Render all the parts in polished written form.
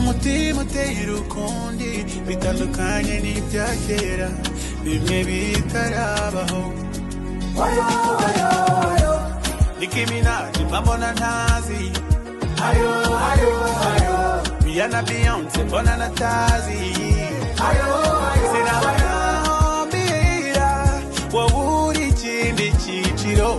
umutima uteye urukundi bitandukanye n'ibya kera bimwe bitarabaho. Nicki Minaj mbona ntazi, Rihanna Beyonce mbona natazi, sinabambira wowe uri ikindi cyiciro.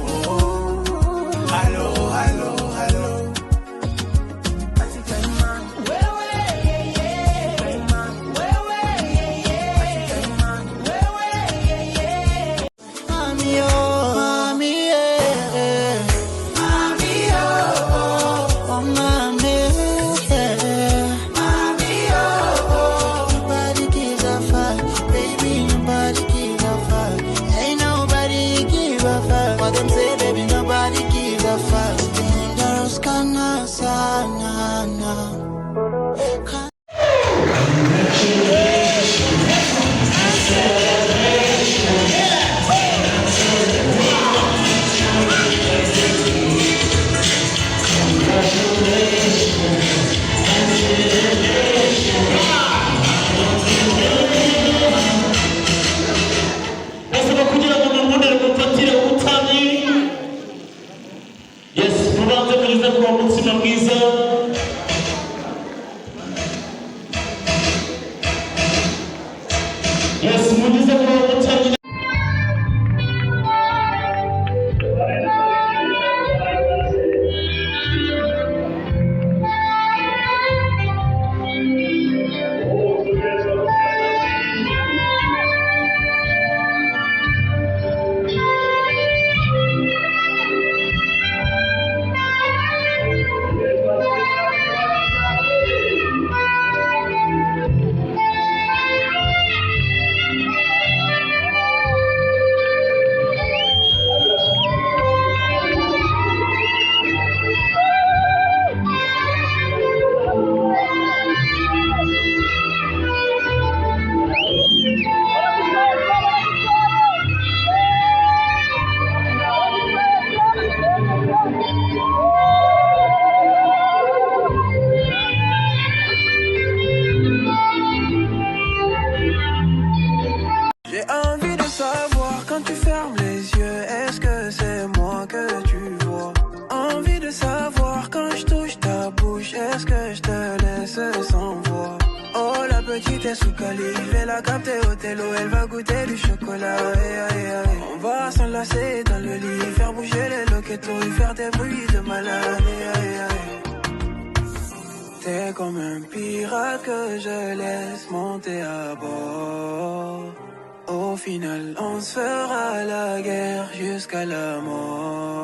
J'ai envie de savoir quand tu fermes les yeux, est-ce que c'est moi que tu vois? Envie de savoir quand je touche ta bouche, est-ce que je te laisse sans voix? Oh la petite est sous calife, elle a capté au télo, elle va goûter du chocolat. On va s'enlacer dans le lit, faire bouger les loquetos et faire des bruits de malade. T'es comme un pirate que je laisse monter à bord. Au final, on se fera la guerre jusqu'à la mort.